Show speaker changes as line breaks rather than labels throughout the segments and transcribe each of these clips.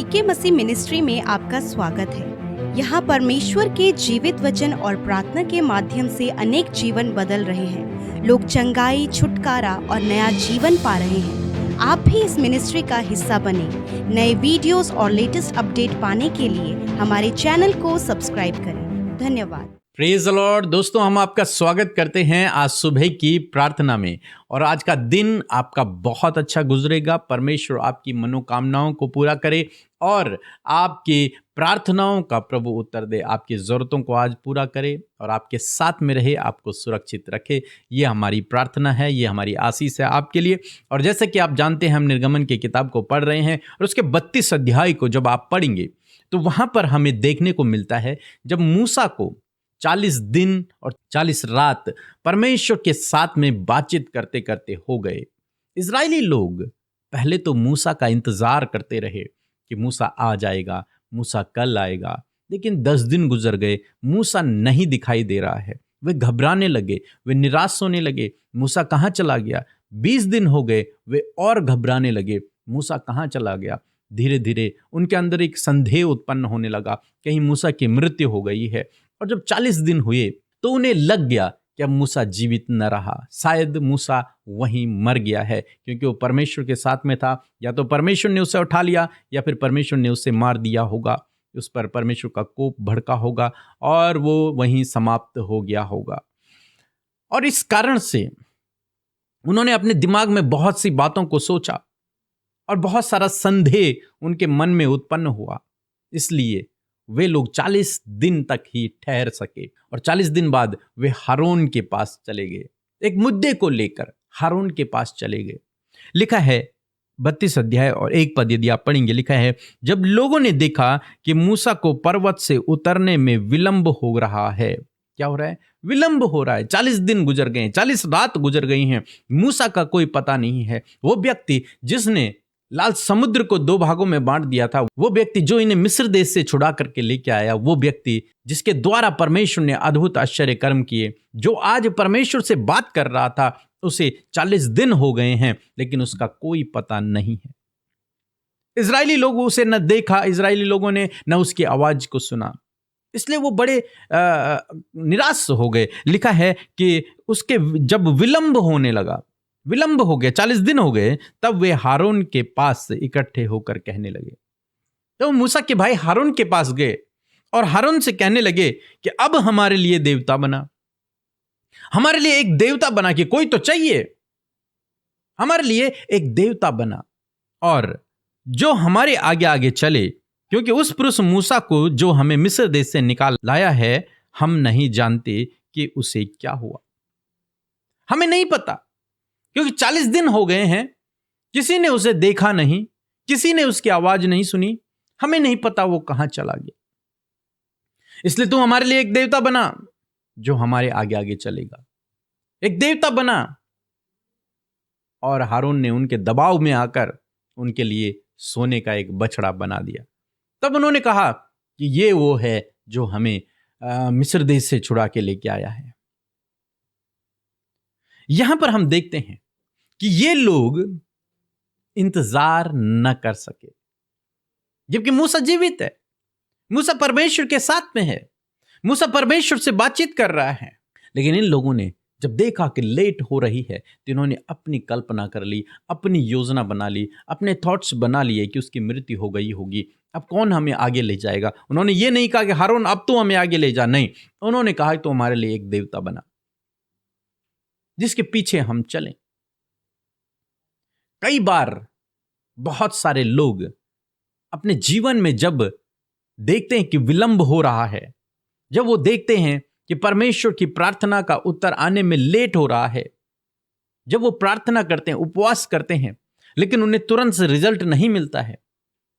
के मसीह मिनिस्ट्री में आपका स्वागत है। यहाँ परमेश्वर के जीवित वचन और प्रार्थना के माध्यम से अनेक जीवन बदल रहे हैं। लोग चंगाई, छुटकारा और नया जीवन पा रहे हैं। आप भी इस मिनिस्ट्री का हिस्सा बने। नए वीडियोस और लेटेस्ट अपडेट पाने के लिए हमारे चैनल को सब्सक्राइब करें। धन्यवाद।
Praise the Lord. दोस्तों, हम आपका स्वागत करते हैं आज सुबह की प्रार्थना में। और आज का दिन आपका बहुत अच्छा गुजरेगा। परमेश्वर आपकी मनोकामनाओं को पूरा करे और आपकी प्रार्थनाओं का प्रभु उत्तर दे, आपकी ज़रूरतों को आज पूरा करे और आपके साथ में रहे, आपको सुरक्षित रखे। ये हमारी प्रार्थना है, ये हमारी आशीष है आपके लिए। और जैसे कि आप जानते हैं, हम निर्गमन की किताब को पढ़ रहे हैं और उसके 32 अध्याय को जब आप पढ़ेंगे तो वहाँ पर हमें देखने को मिलता है जब मूसा को 40 दिन और 40 रात परमेश्वर के साथ में बातचीत करते करते हो गए। इजरायली लोग पहले तो मूसा का इंतजार करते रहे कि मूसा आ जाएगा, मूसा कल आएगा। लेकिन 10 दिन गुजर गए, मूसा नहीं दिखाई दे रहा है। वे घबराने लगे, वे निराश होने लगे, मूसा कहाँ चला गया। 20 दिन हो गए, वे और घबराने लगे, मूसा कहाँ चला गया। धीरे धीरे उनके अंदर एक संदेह उत्पन्न होने लगा, कहीं मूसा की मृत्यु हो गई है। और जब 40 दिन हुए तो उन्हें लग गया कि अब मूसा जीवित न रहा, शायद मूसा वहीं मर गया है, क्योंकि वो परमेश्वर के साथ में था। या तो परमेश्वर ने उसे उठा लिया या फिर परमेश्वर ने उसे मार दिया होगा, उस पर परमेश्वर का कोप भड़का होगा और वो वहीं समाप्त हो गया होगा। और इस कारण से उन्होंने अपने दिमाग में बहुत सी बातों को सोचा और बहुत सारा संदेह उनके मन में उत्पन्न हुआ। इसलिए वे लोग 40 दिन तक ही ठहर सके और 40 दिन बाद वे हारून के पास चले गए। एक मुद्दे को लेकर हारून के पास चले गए। लिखा है 32 अध्याय और 1 पद यदि आप पढ़ेंगे, लिखा है, जब लोगों ने देखा कि मूसा को पर्वत से उतरने में विलंब हो रहा है। क्या हो रहा है? विलंब हो रहा है। 40 दिन गुजर गए, 40 रात गुजर गई हैं, मूसा का कोई पता नहीं है। वो व्यक्ति जिसने लाल समुद्र को 2 भागों में बांट दिया था, वो व्यक्ति जो इन्हें मिस्र देश से छुड़ा करके लेके आया, वो व्यक्ति जिसके द्वारा परमेश्वर ने अद्भुत आश्चर्य कर्म किए, जो आज परमेश्वर से बात कर रहा था, उसे 40 दिन हो गए हैं लेकिन उसका कोई पता नहीं है। इजरायली लोगों उसे न देखा, इजरायली लोगों ने न उसकी आवाज को सुना, इसलिए वो बड़े निराश हो गए। लिखा है कि उसके जब विलंब होने लगा, विलंब हो गया, 40 दिन हो गए, तब वे हारून के पास इकट्ठे होकर कहने लगे। तो मूसा के भाई हारून के पास गए और हारून से कहने लगे कि अब हमारे लिए देवता बना, हमारे लिए एक देवता बना, कि कोई तो चाहिए, हमारे लिए एक देवता बना और जो हमारे आगे आगे चले, क्योंकि उस पुरुष मूसा को जो हमें मिस्र देश से निकाल लाया है, हम नहीं जानते कि उसे क्या हुआ। हमें नहीं पता, क्योंकि 40 दिन हो गए हैं, किसी ने उसे देखा नहीं, किसी ने उसकी आवाज नहीं सुनी, हमें नहीं पता वो कहां चला गया। इसलिए तू हमारे लिए एक देवता बना जो हमारे आगे आगे चलेगा। एक देवता बना। और हारून ने उनके दबाव में आकर उनके लिए सोने का एक बछड़ा बना दिया। तब उन्होंने कहा कि ये वो है जो हमें मिस्र देश से छुड़ा के लेके आया है। यहां पर हम देखते हैं कि ये लोग इंतजार न कर सके, जबकि मूसा जीवित है, मूसा परमेश्वर के साथ में है, मूसा परमेश्वर से बातचीत कर रहा है। लेकिन इन लोगों ने जब देखा कि लेट हो रही है तो इन्होंने अपनी कल्पना कर ली, अपनी योजना बना ली, अपने थॉट्स बना लिए कि उसकी मृत्यु हो गई होगी, अब कौन हमें आगे ले जाएगा। उन्होंने ये नहीं कहा कि हारून अब तो हमें आगे ले जा, नहीं, उन्होंने कहा तो हमारे लिए एक देवता बना जिसके पीछे हम चलें। कई बार बहुत सारे लोग अपने जीवन में जब देखते हैं कि विलंब हो रहा है, जब वो देखते हैं कि परमेश्वर की प्रार्थना का उत्तर आने में लेट हो रहा है, जब वो प्रार्थना करते हैं, उपवास करते हैं, लेकिन उन्हें तुरंत से रिजल्ट नहीं मिलता है,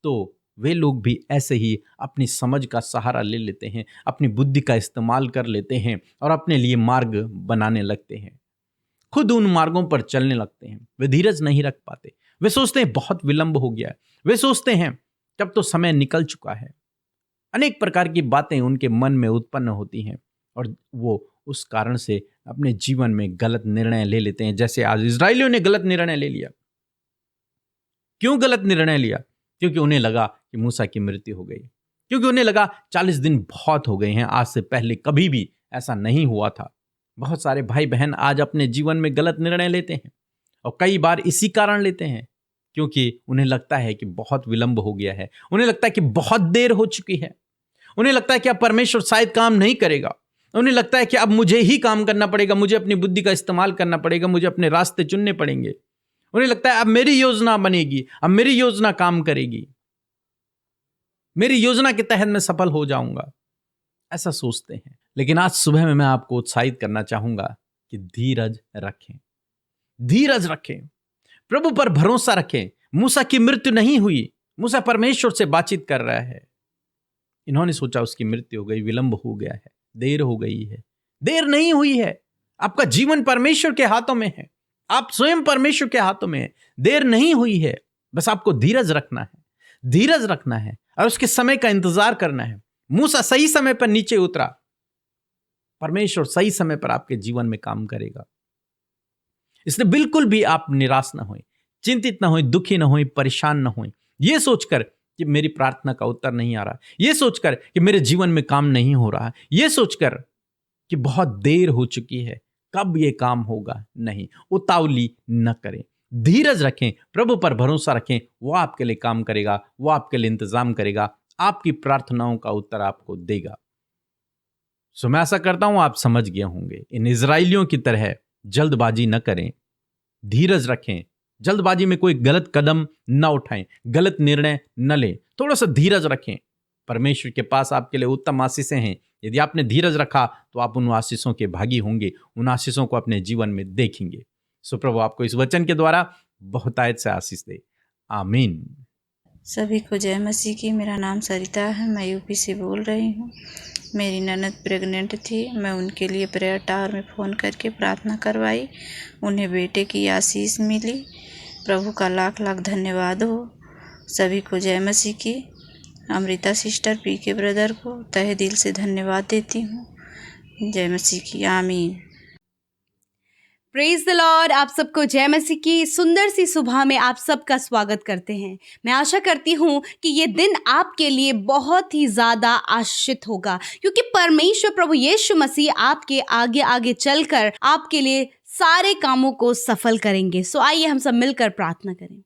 तो वे लोग भी ऐसे ही अपनी समझ का सहारा ले लेते हैं, अपनी बुद्धि का इस्तेमाल कर लेते हैं और अपने लिए मार्ग बनाने लगते हैं, खुद उन मार्गों पर चलने लगते हैं। वे धीरज नहीं रख पाते, वे सोचते हैं बहुत विलंब हो गया है, वे सोचते हैं तब तो समय निकल चुका है। अनेक प्रकार की बातें उनके मन में उत्पन्न होती हैं और वो उस कारण से अपने जीवन में गलत निर्णय ले लेते हैं, जैसे आज इजरायलियों ने गलत निर्णय ले लिया। क्यों गलत निर्णय लिया? क्योंकि उन्हें लगा कि मूसा की मृत्यु हो गई, क्योंकि उन्हें लगा 40 दिन बहुत हो गए हैं, आज से पहले कभी भी ऐसा नहीं हुआ था। बहुत सारे भाई बहन आज अपने जीवन में गलत निर्णय लेते हैं, और कई बार इसी कारण लेते हैं क्योंकि उन्हें लगता है कि बहुत विलंब हो गया है, उन्हें लगता है कि बहुत देर हो चुकी है, उन्हें लगता है कि अब परमेश्वर शायद काम नहीं करेगा, उन्हें लगता है कि अब मुझे ही काम करना पड़ेगा, मुझे अपनी बुद्धि का इस्तेमाल करना पड़ेगा, मुझे अपने रास्ते चुनने पड़ेंगे। उन्हें लगता है अब मेरी योजना बनेगी, अब मेरी योजना काम करेगी, मेरी योजना के तहत मैं सफल हो जाऊंगा, ऐसा सोचते हैं। लेकिन आज सुबह में मैं आपको उत्साहित करना चाहूंगा कि धीरज रखें, धीरज रखें, प्रभु पर भरोसा रखें। मूसा की मृत्यु नहीं हुई, मूसा परमेश्वर से बातचीत कर रहा है। इन्होंने सोचा उसकी मृत्यु हो गई, विलंब हो गया है, देर हो गई है। देर नहीं हुई है। आपका जीवन परमेश्वर के हाथों में है, आप स्वयं परमेश्वर के हाथों में है। देर नहीं हुई है, बस आपको धीरज रखना है, धीरज रखना है और उसके समय का इंतजार करना है। मूसा सही समय पर नीचे उतरा, परमेश्वर सही समय पर आपके जीवन में काम करेगा। इसलिए बिल्कुल भी आप निराश ना होएं, चिंतित ना होएं, दुखी ना होएं, परेशान ना होएं, ये सोचकर कि मेरी प्रार्थना का उत्तर नहीं आ रहा, ये सोचकर कि मेरे जीवन में काम नहीं हो रहा, ये सोचकर कि बहुत देर हो चुकी है, कब ये काम होगा। नहीं, उतावली न करें, धीरज रखें, प्रभु पर भरोसा रखें, वो आपके लिए काम करेगा, वो आपके लिए इंतजाम करेगा, आपकी प्रार्थनाओं का उत्तर आपको देगा। सो मैं आशा करता हूं आप समझ गए होंगे। इन इजराइलियों की तरह जल्दबाजी न करें, धीरज रखें, जल्दबाजी में कोई गलत कदम न उठाएं, गलत निर्णय न लें, थोड़ा सा धीरज रखें। परमेश्वर के पास आपके लिए उत्तम आशीषें हैं। यदि आपने धीरज रखा तो आप उन आशीषों के भागी होंगे, उन आशीषों को अपने जीवन में देखेंगे। सो प्रभु आपको इस वचन के द्वारा बहुतायत से आशीष दे। आमीन।
सभी को जय मसीह की। मेरा नाम सरिता है, मैं यूपी से बोल रही हूँ। मेरी ननद प्रेग्नेंट थी, मैं उनके लिए प्रेयर टावर में फ़ोन करके प्रार्थना करवाई, उन्हें बेटे की आशीष मिली। प्रभु का लाख लाख धन्यवाद हो। सभी को जय मसीह की। अमृता सिस्टर, पीके ब्रदर को तहे दिल से धन्यवाद देती हूँ। जय मसीह की। आमीन।
Praise the Lord. आप सबको जय मसीह की सुंदर सी सुबह में आप सबका स्वागत करते हैं। मैं आशा करती हूँ कि ये दिन आपके लिए बहुत ही ज़्यादा आशीषित होगा, क्योंकि परमेश्वर प्रभु यीशु मसीह आपके आगे आगे चलकर आपके लिए सारे कामों को सफल करेंगे। सो आइए हम सब मिलकर प्रार्थना करें।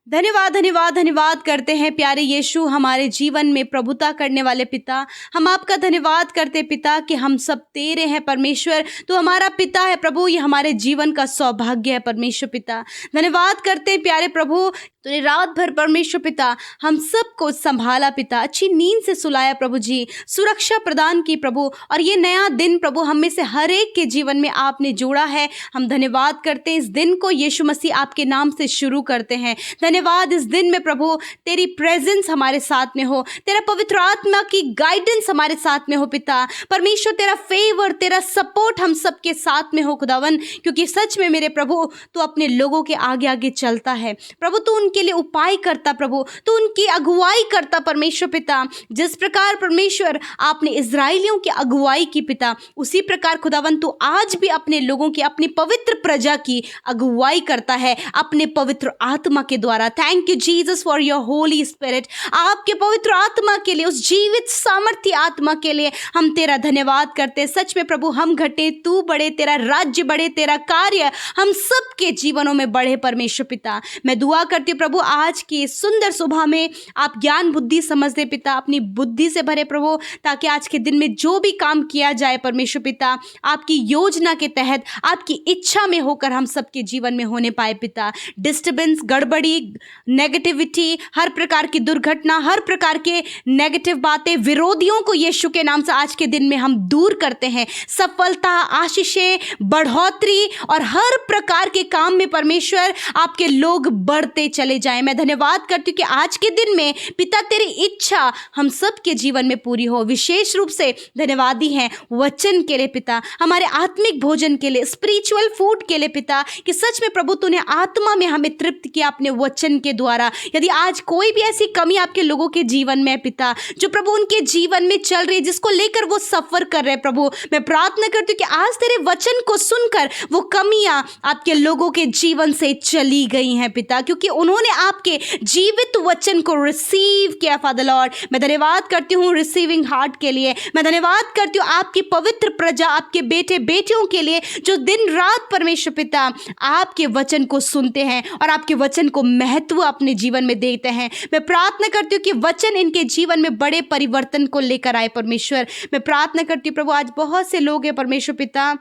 धन्यवाद धन्यवाद धन्यवाद करते हैं प्यारे यीशु, हमारे जीवन में प्रभुता करने वाले पिता। हम आपका धन्यवाद करते पिता कि हम सब तेरे हैं परमेश्वर, तो हमारा पिता है प्रभु, ये हमारे जीवन का सौभाग्य है परमेश्वर पिता। धन्यवाद करते हैं प्यारे प्रभु, तूने रात भर परमेश्वर पिता हम सबको संभाला पिता, अच्छी नींद से सुलाया प्रभु जी, सुरक्षा प्रदान की प्रभु, और ये नया दिन प्रभु हम में से हर एक के जीवन में आपने जोड़ा है। हम धन्यवाद करते हैं, इस दिन को यीशु मसीह आपके नाम से शुरू करते हैं। धन्यवाद इस दिन में प्रभु तेरी प्रेजेंस हमारे साथ में हो, तेरा पवित्र आत्मा की गाइडेंस हमारे साथ में हो पिता परमेश्वर, तेरा फेवर, तेरा सपोर्ट हम सबके साथ में हो खुदावन, क्योंकि सच में मेरे प्रभु तू अपने लोगों के आगे आगे चलता है प्रभु, तू उनके लिए उपाय करता प्रभु, तू उनकी अगुवाई करता परमेश्वर पिता। जिस प्रकार परमेश्वर आपने इजराइलियों की अगुवाई की पिता, उसी प्रकार खुदावन तू आज भी अपने लोगों की, अपनी पवित्र प्रजा की अगुवाई करता है अपने पवित्र आत्मा के द्वारा। Thank you Jesus for your Holi spirit. आपके पवित्र आत्मा के लिए, उस जीवित सामर्थ्य आत्मा के लिए हम तेरा धन्यवाद करते हैं। सच में प्रभु हम घटे तू बढ़े, तेरा राज्य बढ़े, तेरा कार्य हम सबके जीवनों में बढ़े परमेश्वर पिता। मैं दुआ करती हूँ प्रभु आज की सुंदर सुबह में आप ज्ञान बुद्धि समझ दे पिता, अपनी बुद्धि से भरे प्रभु, ताकि आज के दिन में जो भी काम किया जाए परमेश्वर पिता आपकी योजना के तहत, आपकी इच्छा में होकर हम सबके जीवन में होने पाए पिता। डिस्टर्बेंस, गड़बड़ी, नेगेटिविटी, हर प्रकार की दुर्घटना, हर प्रकार के नेगेटिव बातें, विरोधियों को यीशु के नाम से आज के दिन में हम दूर करते हैं। सफलता, आशीषें, बढ़ोतरी और हर प्रकार के काम में परमेश्वर आपके लोग बढ़ते चले जाएं। मैं धन्यवाद करती हूँ कि आज के दिन में पिता तेरी इच्छा हम सब के जीवन में पूरी हो। विशेष रूप से धन्यवादी हैं वचन के लिए पिता, हमारे आत्मिक भोजन के लिए, स्पिरिचुअल फूड के लिए पिता, कि सच में प्रभु तूने आत्मा में हमें तृप्त किया अपने वचन के द्वारा। यदि आज कोई भी ऐसी कमी आपके लोगों के जीवन में है पिता, जो प्रभु उनके जीवन में चल रही है, जिसको लेकर वो सफर कर रहे हैं प्रभु, मैं प्रार्थना करती हूँ कि आज तेरे वचन को सुनकर वो कमियां आपके लोगों के जीवन से चली गई हैं पिता, क्योंकि उन्होंने जिन्होंने आपके जीवित वचन को रिसीव किया फादर लॉर्ड। मैं धन्यवाद करती हूँ रिसीविंग हार्ट के लिए। मैं धन्यवाद करती हूँ आपकी पवित्र प्रजा, आपके बेटे बेटियों के लिए जो दिन रात परमेश्वर पिता आपके वचन को सुनते हैं और आपके वचन को महत्व अपने जीवन में देते हैं। मैं प्रार्थना करती हूँ कि वचन इनके जीवन में बड़े परिवर्तन को लेकर आए परमेश्वर। मैं प्रार्थना करती हूँ प्रभु, आज बहुत से लोग हैं परमेश्वर पिता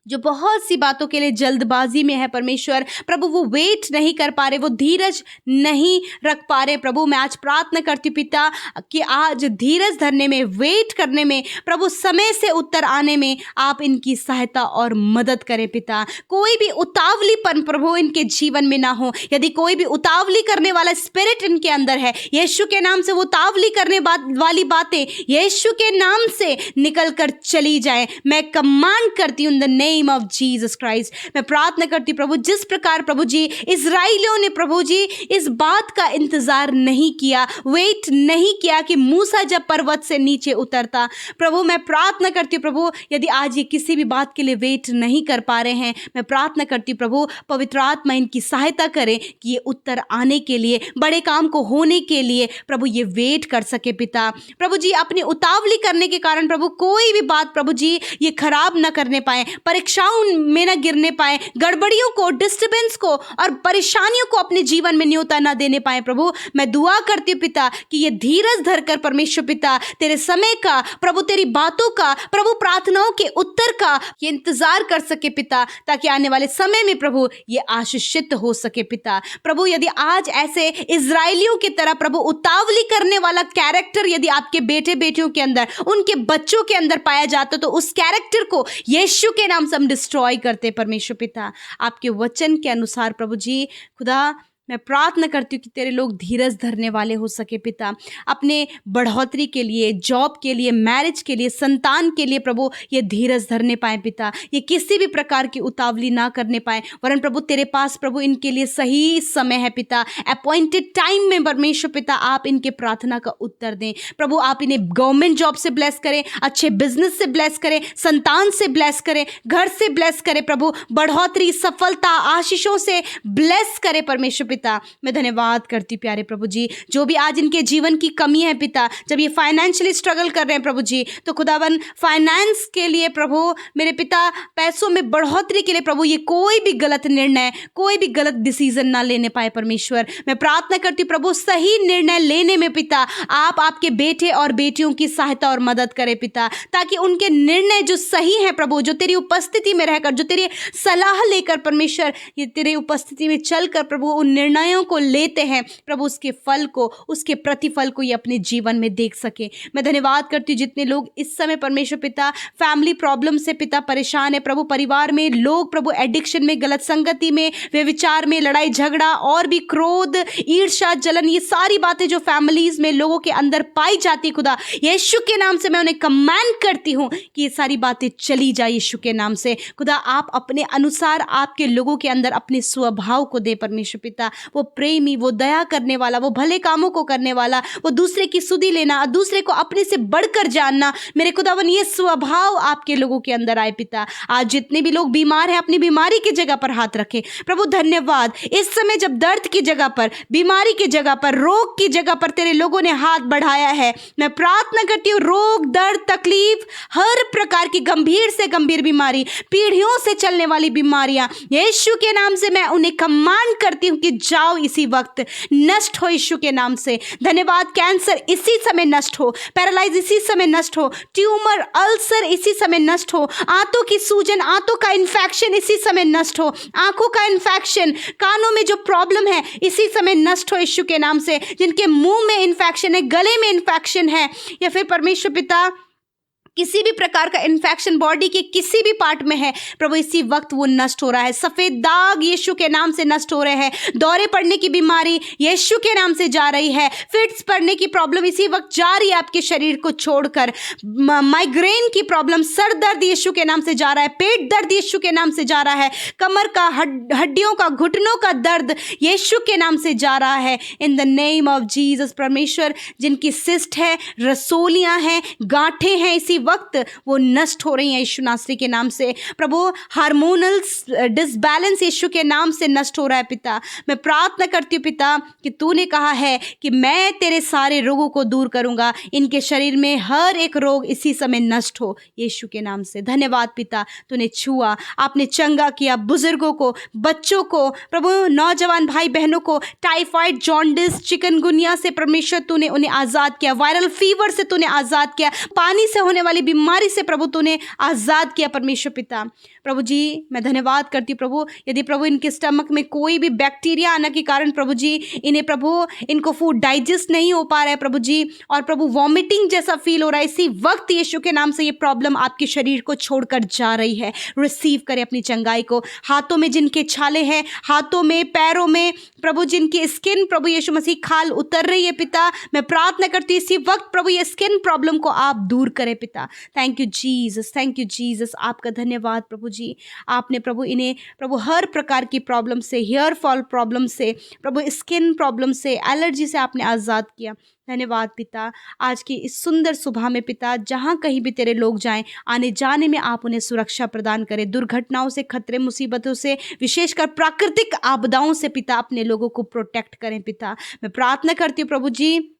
जो बहुत सी बातों के लिए जल्दबाजी में है परमेश्वर। प्रभु वो वेट नहीं कर पा रहे, वो धीरज नहीं रख पा रहे। प्रभु मैं आज प्रार्थना करती हूँ पिता कि आज धीरज धरने में, वेट करने में, प्रभु समय से उत्तर आने में आप इनकी सहायता और मदद करें पिता। कोई भी उतावलीपन प्रभु इनके जीवन में ना हो। यदि कोई भी उतावली करने वाला स्पिरिट इनके अंदर है, यीशु के नाम से वो उतावली करने वाली बातें यीशु के नाम से निकल कर चली जाए। मैं कमांड करती हूँ in the name of Jesus Christ. मैं प्रार्थना करती हूँ प्रभु, जिस प्रकार प्रभु जी इजराइलियों ने प्रभु जी इस बात का इंतजार नहीं किया, वेट नहीं किया कि मूसा जब पर्वत से नीचे उतरता। प्रभु मैं प्रार्थना करती हूँ प्रभु, यदि आज ये किसी भी बात के लिए वेट नहीं कर पा रहे हैं, मैं प्रार्थना करती हूँ प्रभु पवित्र आत्मा इनकी सहायता करें कि ये उत्तर आने के लिए, बड़े काम को होने के लिए प्रभु ये वेट कर सके पिता। प्रभु जी अपनी उतावली करने के कारण प्रभु कोई भी बात प्रभु जी ये खराब ना करने पाए, परीक्षाओं में न गिरने पाए, गड़बड़ियों को, डिस्टर्बेंस को और परेशानियों को अपने जीवन में न्योता ना देने पाए। प्रभु मैं दुआ करती हूँ पिता कि ये धीरज धरकर परमेश्वर पिता तेरे समय का, प्रभु तेरी बातों का, प्रभु प्रार्थनाओं के उत्तर का ये इंतजार कर सके पिता, ताकि आने वाले समय में प्रभु ये आशीषित हो सके पिता। प्रभु यदि आज ऐसे इजराइलियों की तरह प्रभु उतावली करने वाला कैरेक्टर यदि आपके बेटे बेटियों के अंदर, उनके बच्चों के अंदर पाया जाता तो उस कैरेक्टर को यीशु के नाम से हम डिस्ट्रॉय करते परमेश्वर पिता। आपके वचन के अनुसार प्रभु जी खुदा मैं प्रार्थना करती हूँ कि तेरे लोग धीरज धरने वाले हो सके पिता, अपने बढ़ोतरी के लिए, जॉब के लिए, मैरिज के लिए, संतान के लिए प्रभु ये धीरज धरने पाए पिता। ये किसी भी प्रकार की उतावली ना करने पाए, वरन प्रभु तेरे पास प्रभु इनके लिए सही समय है पिता। अपॉइंटेड टाइम में परमेश्वर पिता आप इनके प्रार्थना का उत्तर दें। प्रभु आप इन्हें गवर्नमेंट जॉब से ब्लेस करें, अच्छे बिजनेस से ब्लेस करें, संतान से ब्लेस करें, घर से ब्लेस करें प्रभु, बढ़ोतरी, सफलता, आशीषों से ब्लेस करें परमेश्वर पिता। मैं धन्यवाद करती प्यारे प्रभु जी, जो भी आज इनके जीवन की कमी है पिता, जब ये फाइनेंशियली स्ट्रगल कर रहे हैं प्रभु जी, तो खुदावन फाइनेंस के लिए प्रभु मेरे पिता पैसों में बढ़ोतरी के लिए प्रभु ये कोई भी गलत निर्णय, कोई भी गलत डिसीजन ना लेने पाए परमेश्वर। मैं प्रार्थना करती प्रभु सही निर्णय लेने में पिता आप आपके बेटे और बेटियों की सहायता और मदद करें पिता, ताकि उनके निर्णय जो सही हैं प्रभु, जो तेरी उपस्थिति में रहकर, जो तेरी सलाह लेकर परमेश्वर ये तेरी उपस्थिति में चलकर प्रभु उन निर्णयों को लेते हैं प्रभु, उसके फल को, उसके प्रतिफल को ये अपने जीवन में देख सके। मैं धन्यवाद करती हूँ जितने लोग इस समय परमेश्वर पिता फैमिली प्रॉब्लम से पिता परेशान है प्रभु, परिवार में लोग प्रभु एडिक्शन में, गलत संगति में, व्यभिचार में, लड़ाई झगड़ा और भी क्रोध, ईर्ष्या, जलन, ये सारी बातें जो फैमिलीज में लोगों के अंदर पाई जाती खुदा, यीशु के नाम से मैं उन्हें कमांड करती हूँ कि ये सारी बातें चली जाए यीशु के नाम से। खुदा आप अपने अनुसार आपके लोगों के अंदर अपने स्वभाव को दे परमेश्वर पिता, वो प्रेमी, वो दया करने वाला, वो भले कामों को करने वाला, वो दूसरे की सुधि लेना, दूसरे को अपने से बढ़कर जानना, मेरे खुदावन ये स्वभाव आपके लोगों के अंदर आए पिता। आज जितने भी लोग बीमार हैं अपनी बीमारी की जगह पर हाथ रखें प्रभु। धन्यवाद इस समय जब दर्द की जगह पर, बीमारी की जगह पर, रोग की जगह पर तेरे लोगों ने हाथ बढ़ाया है, मैं प्रार्थना करती हूँ रोग, दर्द, तकलीफ, हर प्रकार की गंभीर से गंभीर बीमारी, पीढ़ियों से चलने वाली बीमारियां यीशु के नाम से मैं उन्हें कमांड करती हूँ कि जाओ, इसी वक्त नष्ट हो यीशु के नाम से। धन्यवाद कैंसर इसी समय नष्ट हो, पैरालाइज इसी समय नष्ट हो, ट्यूमर, अल्सर इसी समय नष्ट हो, आंतों की सूजन, आंतों का इन्फेक्शन इसी समय नष्ट हो, आंखों का इन्फेक्शन, कानों में जो प्रॉब्लम है इसी समय नष्ट हो यीशु के नाम से। जिनके मुंह में इन्फेक्शन है, गले में इन्फेक्शन है, या फिर परमेश्वर पिता किसी भी प्रकार का इन्फेक्शन बॉडी के किसी भी पार्ट में है प्रभु, इसी वक्त वो नष्ट हो रहा है। सफ़ेद दाग यीशु के नाम से नष्ट हो रहे हैं। दौरे पड़ने की बीमारी यीशु के नाम से जा रही है। फिट्स पड़ने की प्रॉब्लम इसी वक्त जा रही है आपके शरीर को छोड़कर। माइग्रेन की प्रॉब्लम, सर दर्द यीशु के नाम से जा रहा है। पेट दर्द यीशु के नाम से जा रहा है। कमर का, हड्डियों का, घुटनों का दर्द यीशु के नाम से जा रहा है। In the name of Jesus. परमेश्वर जिनकी सिस्ट है, रसोलियाँ हैं, गांठें हैं, इसी वक्त वो नष्ट हो रही हैं यीशु नासरी के नाम से। प्रभु हार्मोनल डिसबैलेंस यीशु के नाम से नष्ट हो रहा है पिता। मैं प्रार्थना करती हूँ पिता कि तूने कहा है कि मैं तेरे सारे रोगों को दूर करूँगा, इनके शरीर में हर एक रोग इसी समय नष्ट हो यीशु के नाम से। धन्यवाद पिता, तूने छुआ, आपने चंगा किया बुजुर्गों को, बच्चों को, प्रभु नौजवान भाई बहनों को टाइफाइड, जॉन्डिस, चिकनगुनिया से परमेश्वर तूने उन्हें आज़ाद किया, वायरल फीवर से तूने आज़ाद किया, पानी से होने वाली बीमारी से प्रभु तूने आज़ाद किया परमेश्वर पिता। प्रभु जी मैं धन्यवाद करती हूँ प्रभु, यदि प्रभु इनके स्टमक में कोई भी बैक्टीरिया आने के कारण प्रभु जी इन्हें प्रभु इनको फूड डाइजेस्ट नहीं हो पा रहा है प्रभु जी, और प्रभु वॉमिटिंग जैसा फील हो रहा है, इसी वक्त यीशु के नाम से ये प्रॉब्लम आपके शरीर को छोड़कर जा रही है। रिसीव करें अपनी चंगाई को। हाथों में जिनके छाले हैं, हाथों में, पैरों में प्रभु जिनकी स्किन प्रभु यीशु मसीह खाल उतर रही है पिता, मैं प्रार्थना करती हूँ इसी वक्त प्रभु ये स्किन प्रॉब्लम को आप दूर करें पिता। Thank you Jesus, thank you Jesus, आपका धन्यवाद प्रभु जी। आपने प्रभु इन्हें प्रभु हर प्रकार की प्रॉब्लम से, हेयर फॉल प्रॉब्लम से, प्रभु स्किन प्रॉब्लम से, एलर्जी से आपने आज़ाद किया। धन्यवाद पिता। आज की इस सुंदर सुबह में पिता जहाँ कहीं भी तेरे लोग जाएं, आने जाने में आप उन्हें सुरक्षा प्रदान करें, दुर्घटनाओं से, खतरे, मुसीबतों से, विशेषकर प्राकृतिक आपदाओं से पिता अपने लोगों को प्रोटेक्ट करें पिता। मैं प्रार्थना करती हूँ प्रभु जी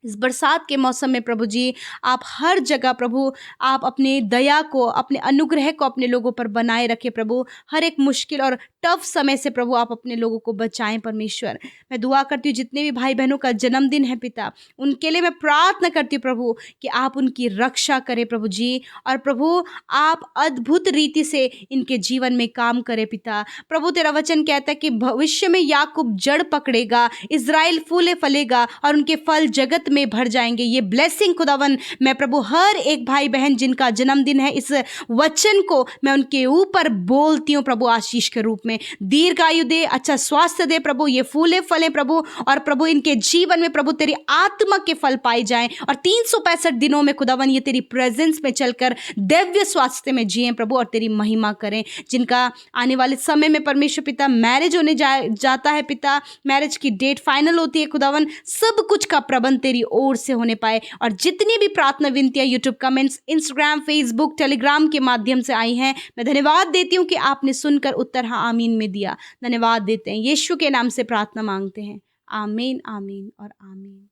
इस बरसात के मौसम में प्रभु जी आप हर जगह प्रभु आप अपने दया को, अपने अनुग्रह को अपने लोगों पर बनाए रखें प्रभु। हर एक मुश्किल और टफ समय से प्रभु आप अपने लोगों को बचाएं परमेश्वर। मैं दुआ करती हूँ जितने भी भाई बहनों का जन्मदिन है पिता, उनके लिए मैं प्रार्थना करती हूँ प्रभु कि आप उनकी रक्षा करें प्रभु जी, और प्रभु आप अद्भुत रीति से इनके जीवन में काम करें पिता। प्रभु तेरा वचन कहता है कि भविष्य में याकूब जड़ पकड़ेगा, इज़राइल फूले फलेगा और उनके फल जगत में भर जाएंगे। ये ब्लेसिंग खुदावन मैं प्रभु हर एक भाई बहन जिनका जन्मदिन है, इस वचन को मैं उनके ऊपर बोलती हूँ प्रभु आशीष के रूप में। दीर्घायु दे, अच्छा स्वास्थ्य दे प्रभु, ये फूले फले प्रभु, और प्रभु इनके जीवन में प्रभु तेरी आत्मा के फल पाए जाएं, और 365 दिनों में खुदावन ये तेरी प्रेजेंस में चलकर दिव्य स्वास्थ्य में जिएं प्रभु और तेरी महिमा करें। जिनका आने वाले समय में परमेश्वर पिता मैरिज होने जाता है पिता, मैरिज की डेट फाइनल होती है खुदावन, सब कुछ का प्रबंध तेरी ओर से होने पाए। और जितनी भी प्रार्थना विनतियां YouTube comments, Instagram, Facebook, Telegram के माध्यम से आई हैं, मैं धन्यवाद देती हूं कि आपने सुनकर उत्तर हाँ आमीन में दिया। धन्यवाद देते हैं, यीशु के नाम से प्रार्थना मांगते हैं, आमीन आमीन और आमीन।